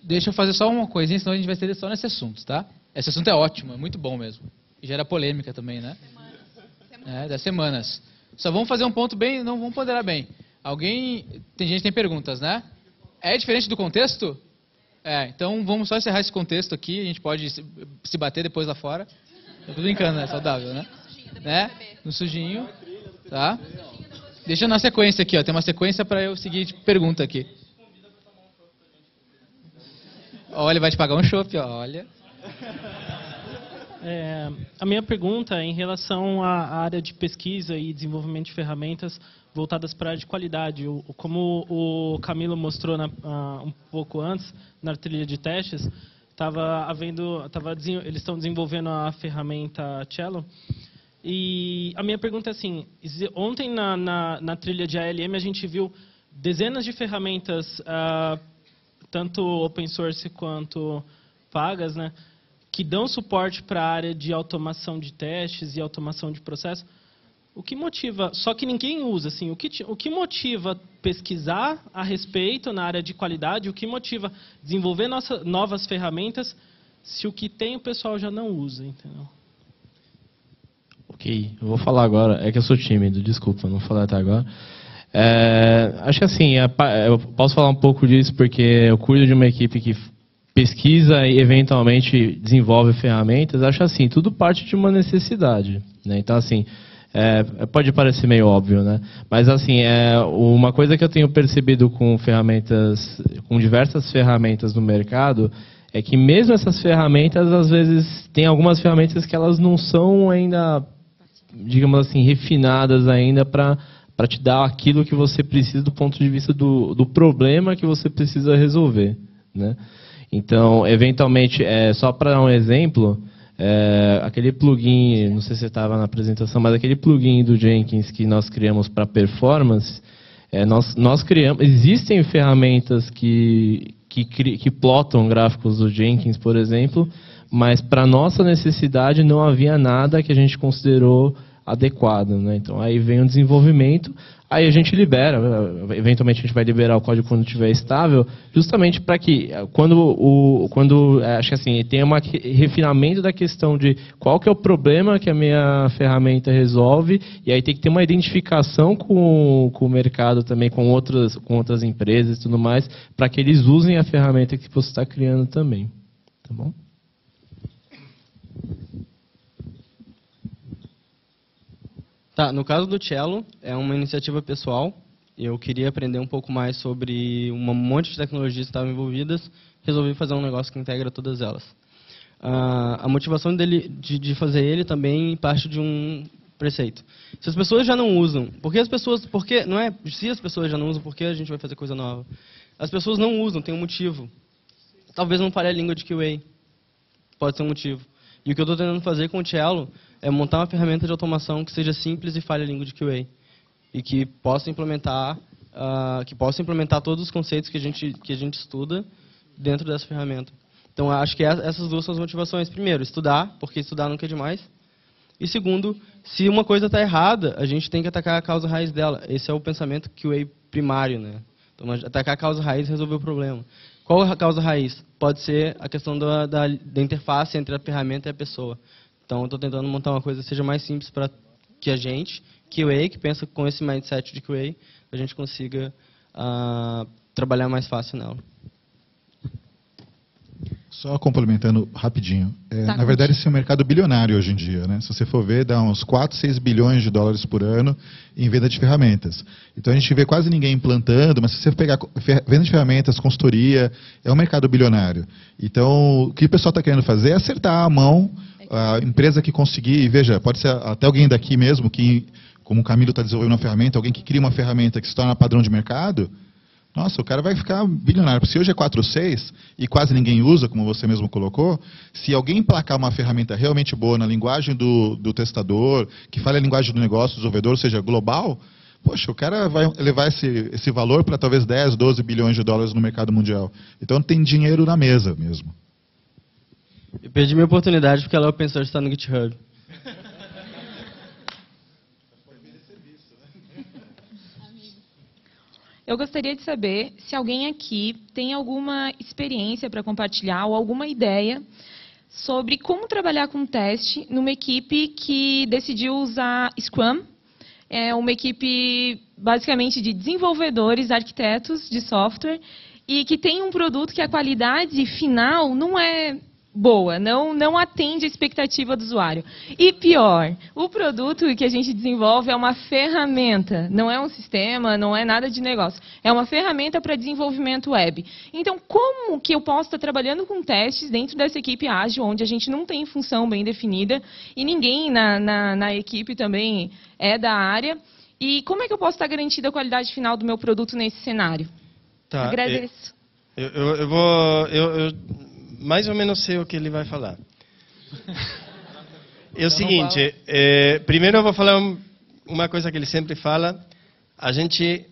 Deixa eu fazer só uma coisinha, senão a gente vai ter só nesse assunto, tá? Esse assunto é ótimo, é muito bom mesmo. E gera polêmica também, né? Das semanas. Só vamos fazer um ponto bem, não vamos ponderar bem. Tem gente que tem perguntas, né? É diferente do contexto? Então vamos só encerrar esse contexto aqui, a gente pode se bater depois lá fora. Tô brincando, né? Saudável, né? No sujinho, tá? Deixa na sequência aqui, ó. Tem uma sequência para eu seguir de pergunta aqui. Olha, ele vai te pagar um chopp, ó, olha. A minha pergunta é em relação à área de pesquisa e desenvolvimento de ferramentas voltadas para a área de qualidade. Como o Camilo mostrou um pouco antes, na trilha de testes, eles estão desenvolvendo a ferramenta Cello. E a minha pergunta é assim, ontem na trilha de ALM a gente viu dezenas de ferramentas, tanto open source quanto pagas, né, que dão suporte para a área de automação de testes e automação de processo. O que motiva, só que ninguém usa, assim, o que motiva pesquisar a respeito na área de qualidade, o que motiva desenvolver novas ferramentas, se o que tem o pessoal já não usa, entendeu? Ok, eu vou falar agora, é que eu sou tímido, desculpa, não vou falar até agora. Acho que assim, eu posso falar um pouco disso porque eu cuido de uma equipe que pesquisa e eventualmente desenvolve ferramentas. Acho assim, tudo parte de uma necessidade, né? Então assim, Pode parecer meio óbvio, né? Mas assim, uma coisa que eu tenho percebido com diversas ferramentas no mercado, é que mesmo essas ferramentas, às vezes, tem algumas ferramentas que elas não são ainda, digamos assim, refinadas ainda para te dar aquilo que você precisa do ponto de vista do problema que você precisa resolver, né? Então, eventualmente, só para dar um exemplo, aquele plugin, não sei se você estava na apresentação, mas aquele plugin do Jenkins que nós criamos para performance, nós criamos, existem ferramentas que plotam gráficos do Jenkins, por exemplo, mas para nossa necessidade não havia nada que a gente considerou adequado, né? Então aí vem o desenvolvimento, aí a gente libera, eventualmente a gente vai liberar o código quando estiver estável, justamente para que acho que assim, tem um refinamento da questão de qual que é o problema que a minha ferramenta resolve, e aí tem que ter uma identificação com o mercado também, com outras empresas e tudo mais, para que eles usem a ferramenta que você está criando também, tá bom? Tá, no caso do Cello, é uma iniciativa pessoal. Eu queria aprender um pouco mais sobre um monte de tecnologias que estavam envolvidas. Resolvi fazer um negócio que integra todas elas. A motivação de fazer ele também parte de um preceito. Se as pessoas já não usam, se as pessoas já não usam, por que a gente vai fazer coisa nova? As pessoas não usam, tem um motivo. Talvez não fale a língua de QA. Pode ser um motivo. E o que eu estou tentando fazer com o Cello é montar uma ferramenta de automação que seja simples e fale a língua de QA. E que possa implementar todos os conceitos que a gente estuda dentro dessa ferramenta. Então, acho que essas duas são as motivações. Primeiro, estudar, porque estudar nunca é demais. E segundo, se uma coisa está errada, a gente tem que atacar a causa raiz dela. Esse é o pensamento QA primário, né? Então, atacar a causa raiz e resolver o problema. Qual é a causa raiz? Pode ser a questão da interface entre a ferramenta e a pessoa. Então, eu estou tentando montar uma coisa que seja mais simples para que a gente, QA, que pensa com esse mindset de QA, a gente consiga trabalhar mais fácil nela. Só complementando rapidinho. Na verdade, esse é um mercado bilionário hoje em dia, né? Se você for ver, dá uns 4, 6 bilhões de dólares por ano em venda de ferramentas. Então, a gente vê quase ninguém implantando, mas se você pegar venda de ferramentas, consultoria, é um mercado bilionário. Então, o que o pessoal está querendo fazer é acertar a mão, a empresa que conseguir, e veja, pode ser até alguém daqui mesmo, que, como o Camilo está desenvolvendo uma ferramenta, alguém que cria uma ferramenta que se torna padrão de mercado, nossa, o cara vai ficar bilionário. Se hoje é 4 ou 6 e quase ninguém usa, como você mesmo colocou, se alguém emplacar uma ferramenta realmente boa na linguagem do testador, que fale a linguagem do negócio, do desenvolvedor, ou seja, global, poxa, o cara vai levar esse valor para talvez 10, 12 bilhões de dólares no mercado mundial. Então tem dinheiro na mesa mesmo. Eu perdi minha oportunidade porque ela é open source, está no GitHub. Eu gostaria de saber se alguém aqui tem alguma experiência para compartilhar ou alguma ideia sobre como trabalhar com teste numa equipe que decidiu usar Scrum. É uma equipe basicamente de desenvolvedores, arquitetos de software e que tem um produto que a qualidade final não é boa, não atende a expectativa do usuário. E pior, o produto que a gente desenvolve é uma ferramenta, não é um sistema, não é nada de negócio. É uma ferramenta para desenvolvimento web. Então, como que eu posso estar trabalhando com testes dentro dessa equipe ágil, onde a gente não tem função bem definida e ninguém na equipe também é da área? E como é que eu posso estar garantindo a qualidade final do meu produto nesse cenário? Tá, agradeço. Eu mais ou menos sei o que ele vai falar. É o seguinte, primeiro eu vou falar uma coisa que ele sempre fala, a gente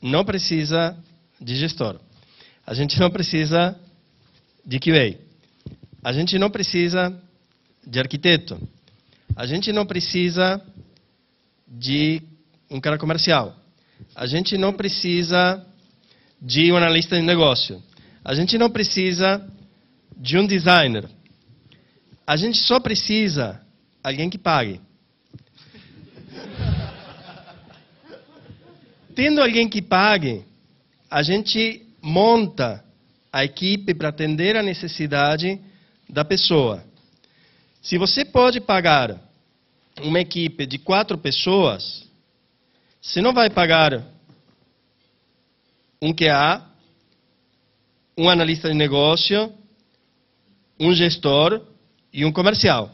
não precisa de gestor, a gente não precisa de QA, a gente não precisa de arquiteto, a gente não precisa de um cara comercial, a gente não precisa de um analista de negócio, a gente não precisa de um designer. A gente só precisa de alguém que pague. Tendo alguém que pague, a gente monta a equipe para atender a necessidade da pessoa. Se você pode pagar uma equipe de 4 pessoas, você não vai pagar um QA, um analista de negócio, um gestor e um comercial.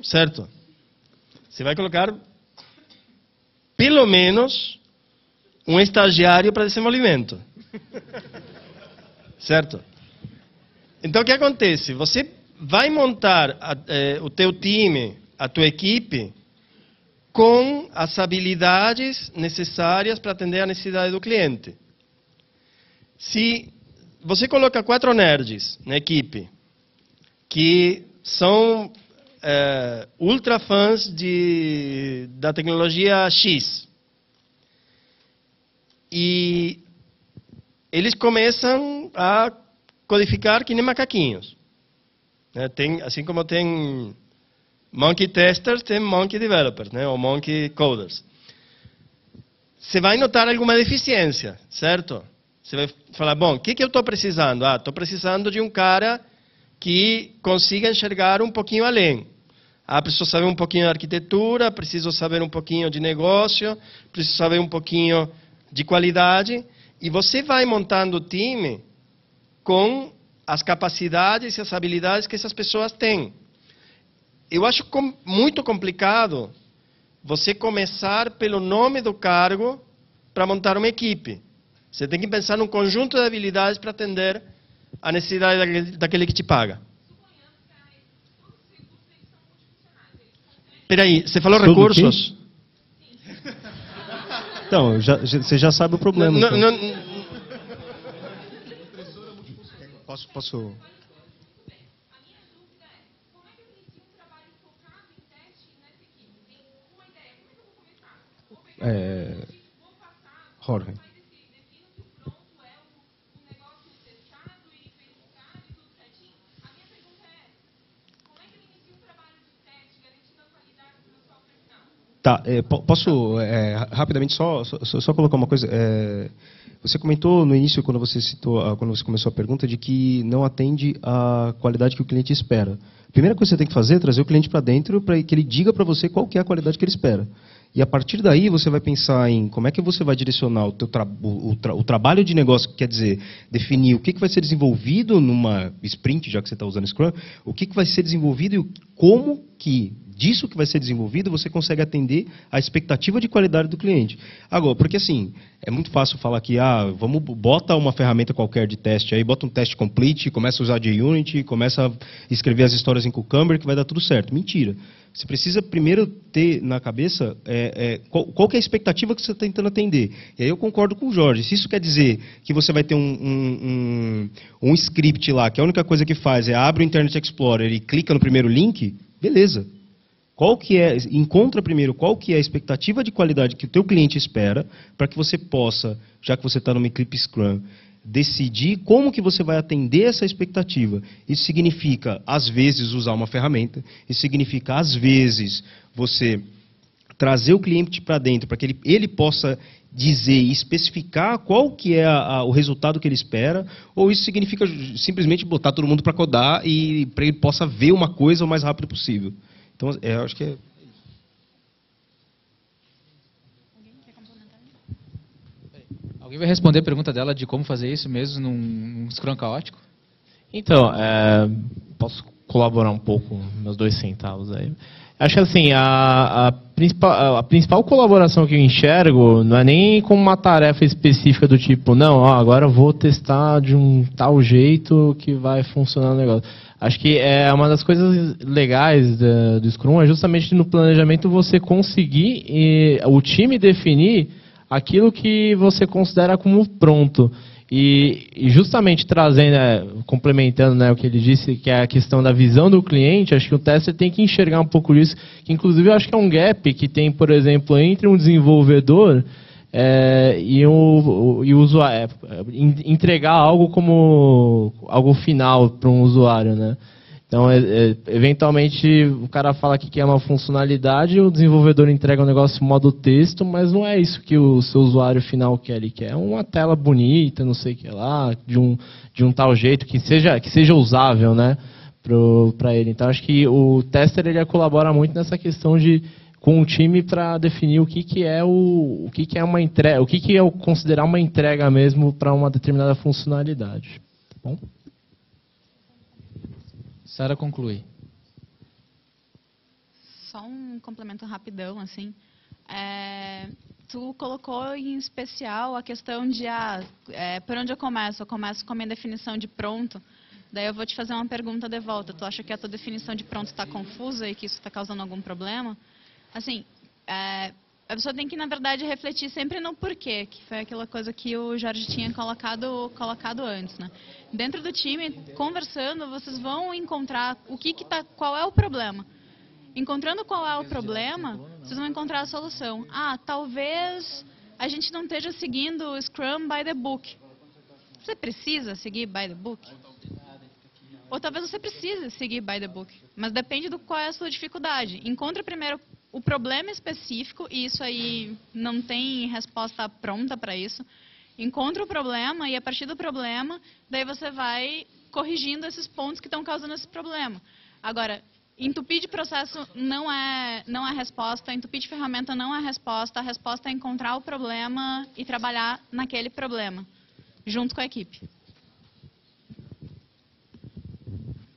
Certo? Você vai colocar pelo menos um estagiário para desenvolvimento. Certo? Então, o que acontece? Você vai montar o teu time, a tua equipe, com as habilidades necessárias para atender a necessidade do cliente. Se você coloca 4 nerds na equipe, que são ultra fãs da tecnologia X, e eles começam a codificar que nem macaquinhos. Assim como tem monkey testers, tem monkey developers, ou monkey coders. Você vai notar alguma deficiência, certo? Você vai falar, bom, o que eu estou precisando? Estou precisando de um cara que consiga enxergar um pouquinho além. Preciso saber um pouquinho de arquitetura, preciso saber um pouquinho de negócio, preciso saber um pouquinho de qualidade. E você vai montando o time com as capacidades e as habilidades que essas pessoas têm. Eu acho muito complicado você começar pelo nome do cargo para montar uma equipe. Você tem que pensar num conjunto de habilidades para atender a necessidade daquele que te paga. Espera aí, você falou Tudo recursos? Então, você já sabe o problema. Posso... Jorge. Tá, posso rapidamente só colocar uma coisa? Você comentou no início, quando você começou a pergunta, de que não atende à qualidade que o cliente espera. A primeira coisa que você tem que fazer é trazer o cliente para dentro para que ele diga para você qual que é a qualidade que ele espera. E a partir daí você vai pensar em como é que você vai direcionar o trabalho de negócio, que quer dizer, definir o que vai ser desenvolvido numa sprint, já que você está usando Scrum, o que vai ser desenvolvido e como que disso que vai ser desenvolvido você consegue atender a expectativa de qualidade do cliente. Agora, porque assim, é muito fácil falar que, bota uma ferramenta qualquer de teste aí, bota um teste complete, começa a usar JUnity, começa a escrever as histórias em Cucumber que vai dar tudo certo. Mentira. Você precisa primeiro ter na cabeça qual que é a expectativa que você está tentando atender. E aí eu concordo com o Jorge. Se isso quer dizer que você vai ter um script lá, que a única coisa que faz é abre o Internet Explorer e clica no primeiro link, beleza. Encontra primeiro qual que é a expectativa de qualidade que o teu cliente espera, para que você possa, já que você está numa equipe Scrum, decidir como que você vai atender essa expectativa. Isso significa, às vezes, usar uma ferramenta. Isso significa, às vezes, você trazer o cliente para dentro, para que ele possa dizer e especificar qual que é o resultado que ele espera, ou isso significa simplesmente botar todo mundo para codar e para ele possa ver uma coisa o mais rápido possível. Então, eu acho que é... Alguém vai responder a pergunta dela de como fazer isso mesmo num Scrum caótico? Então, posso colaborar um pouco, meus 2 centavos aí. Acho que assim, a principal colaboração que eu enxergo não é nem como uma tarefa específica do tipo, não, agora eu vou testar de um tal jeito que vai funcionar o negócio. Acho que uma das coisas legais do Scrum é justamente no planejamento você conseguir o time definir aquilo que você considera como pronto. E justamente trazendo, complementando o que ele disse, que é a questão da visão do cliente, acho que o tester tem que enxergar um pouco disso, que inclusive eu acho que é um gap que tem, por exemplo, entre um desenvolvedor e o usuário, entregar algo como algo final para um usuário, né? Então, eventualmente, o cara fala que quer uma funcionalidade, o desenvolvedor entrega um negócio modo texto, mas não é isso que o seu usuário final quer. Ele quer uma tela bonita, não sei o que lá, de um tal jeito que seja usável, né, para ele. Então acho que o tester ele colabora muito nessa questão de com o time para definir o que é uma entrega, o que é considerar uma entrega mesmo para uma determinada funcionalidade. Tá bom? Sara conclui. Só um complemento rapidão, assim. Tu colocou em especial a questão de por onde eu começo? Eu começo com a minha definição de pronto. Daí eu vou te fazer uma pergunta de volta. Tu acha que a tua definição de pronto está confusa e que isso está causando algum problema? Assim, a pessoa tem que, na verdade, refletir sempre no porquê, que foi aquela coisa que o Jorge tinha colocado antes, né? Dentro do time, conversando, vocês vão encontrar qual é o problema. Encontrando qual é o problema, vocês vão encontrar a solução. Talvez a gente não esteja seguindo o Scrum by the book. Você precisa seguir by the book? Ou talvez você precise seguir by the book. Mas depende do qual é a sua dificuldade. Encontre primeiro o problema específico, e isso aí não tem resposta pronta para isso. Encontre o problema e a partir do problema, daí você vai corrigindo esses pontos que estão causando esse problema. Agora, entupir de processo não é a resposta, entupir de ferramenta não é a resposta é encontrar o problema e trabalhar naquele problema, junto com a equipe.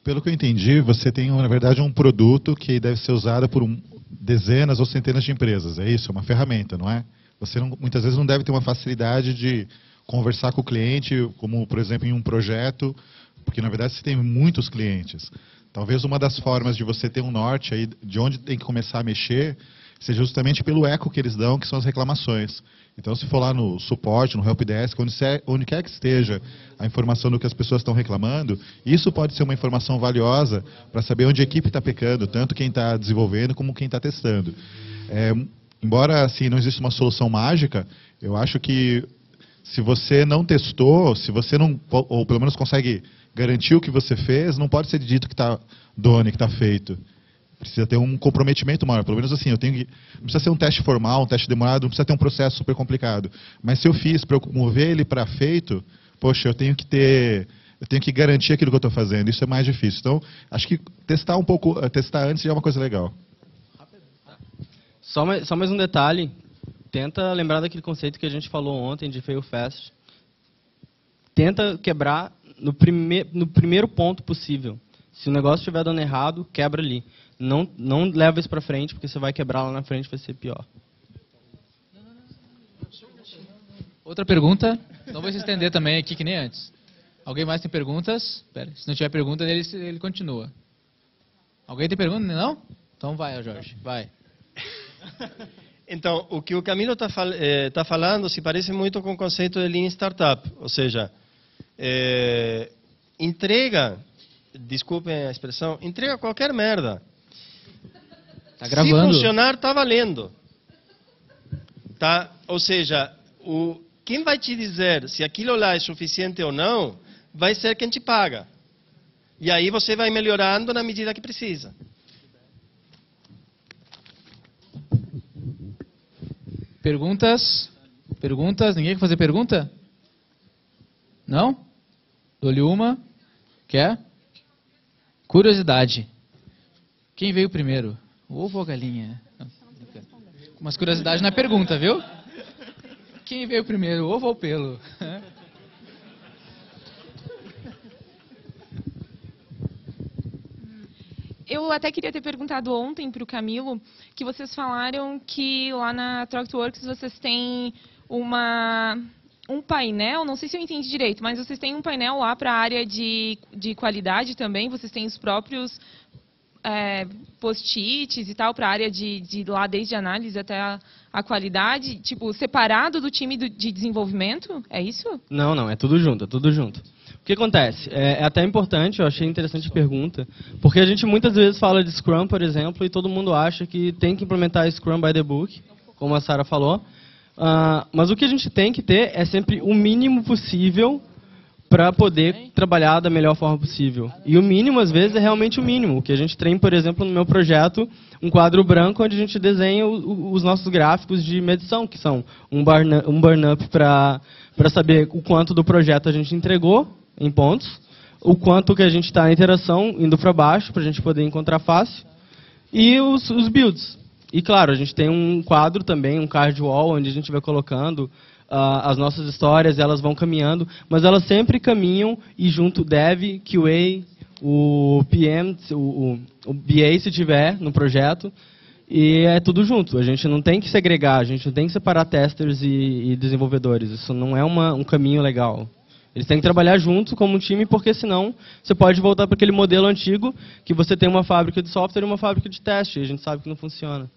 Pelo que eu entendi, você tem, na verdade, um produto que deve ser usado por dezenas ou centenas de empresas. É isso, é uma ferramenta, não é? Você muitas vezes não deve ter uma facilidade de conversar com o cliente, como, por exemplo, em um projeto, porque, na verdade, você tem muitos clientes. Talvez uma das formas de você ter um norte aí, de onde tem que começar a mexer, seja justamente pelo eco que eles dão, que são as reclamações. Então, se for lá no suporte, no helpdesk, onde quer que esteja a informação do que as pessoas estão reclamando, isso pode ser uma informação valiosa para saber onde a equipe está pecando, tanto quem está desenvolvendo como quem está testando. Embora assim, não exista uma solução mágica, eu acho que se você não testou, se você não, ou pelo menos consegue garantir o que você fez, não pode ser dito que está done, que está feito. Precisa ter um comprometimento maior. Pelo menos assim, não precisa ser um teste formal, um teste demorado, não precisa ter um processo super complicado. Mas se eu fiz para eu mover ele para feito, poxa, eu tenho que garantir aquilo que eu estou fazendo. Isso é mais difícil. Então, acho que testar antes já é uma coisa legal. Só mais um detalhe. Tenta lembrar daquele conceito que a gente falou ontem de fail fast. Tenta quebrar no primeiro ponto possível. Se o negócio estiver dando errado, quebra ali. Não leva isso para frente, porque você vai quebrar lá na frente, vai ser pior. Outra pergunta? Não vou se estender também aqui que nem antes. Alguém mais tem perguntas? Pera, se não tiver pergunta, ele continua. Alguém tem pergunta? Não? Então vai, Jorge, vai. Então, o que o Camilo está falando se parece muito com o conceito de Lean Startup. Ou seja, entrega, desculpem a expressão, entrega qualquer merda. Tá gravando. Se funcionar, está valendo. Tá? Ou seja, quem vai te dizer se aquilo lá é suficiente ou não, vai ser quem te paga. E aí você vai melhorando na medida que precisa. Perguntas? Perguntas? Ninguém quer fazer pergunta? Não? Dou-lhe uma. Quer? Curiosidade. Quem veio primeiro? O ovo ou a galinha? Umas curiosidades na pergunta, viu? Quem veio primeiro? O ovo ou o pelo? Eu até queria ter perguntado ontem para o Camilo que vocês falaram que lá na TrockWorks vocês têm um painel, não sei se eu entendi direito, mas vocês têm um painel lá para a área de qualidade também, vocês têm os próprios post-its e tal para a área de lá desde a análise até a qualidade, tipo, separado do time de desenvolvimento? É isso? Não, é tudo junto, O que acontece? É até importante, eu achei interessante a pergunta, porque a gente muitas vezes fala de Scrum, por exemplo, e todo mundo acha que tem que implementar Scrum by the book, como a Sara falou, mas o que a gente tem que ter é sempre o mínimo possível para poder trabalhar da melhor forma possível. E o mínimo, às vezes, é realmente o mínimo. O que a gente tem, por exemplo, no meu projeto, um quadro branco onde a gente desenha os nossos gráficos de medição, que são um burn-up para saber o quanto do projeto a gente entregou em pontos, o quanto que a gente está na interação, indo para baixo, para a gente poder encontrar fácil, e os builds. E, claro, a gente tem um quadro também, um card wall, onde a gente vai colocando as nossas histórias, elas vão caminhando, mas elas sempre caminham e junto dev, QA, o PM, o BA se tiver no projeto, e é tudo junto. A gente não tem que segregar, a gente não tem que separar testers e desenvolvedores. Isso não é um caminho legal. Eles têm que trabalhar junto como um time, porque senão você pode voltar para aquele modelo antigo que você tem uma fábrica de software e uma fábrica de teste, e a gente sabe que não funciona.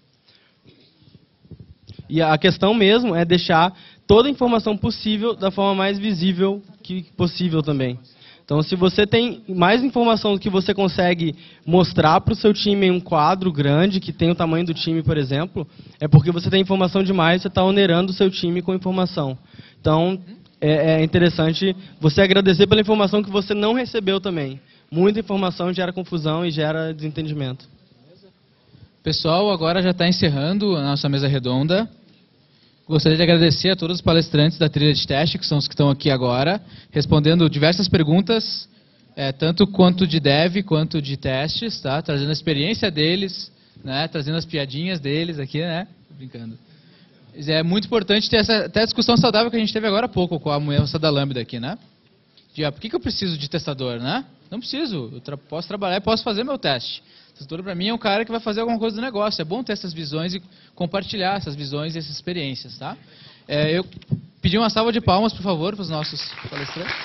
E a questão mesmo é deixar toda a informação possível da forma mais visível que possível também. Então, se você tem mais informação do que você consegue mostrar para o seu time em um quadro grande, que tem o tamanho do time, por exemplo, é porque você tem informação demais, você está onerando o seu time com informação. Então, é interessante você agradecer pela informação que você não recebeu também. Muita informação gera confusão e gera desentendimento. Pessoal, agora já está encerrando a nossa mesa redonda. Gostaria de agradecer a todos os palestrantes da trilha de teste, que são os que estão aqui agora, respondendo diversas perguntas, tanto quanto de dev, quanto de testes, tá? Trazendo a experiência deles, né? Trazendo as piadinhas deles aqui, né? Brincando. É muito importante ter até a discussão saudável que a gente teve agora há pouco com a moça da Lambda aqui, né? Por que eu preciso de testador, né? Não preciso, eu posso trabalhar e posso fazer meu teste. O testador, para mim, é um cara que vai fazer alguma coisa do negócio. É bom ter essas visões e compartilhar essas visões e essas experiências, tá? Eu pedi uma salva de palmas, por favor, para os nossos palestrantes.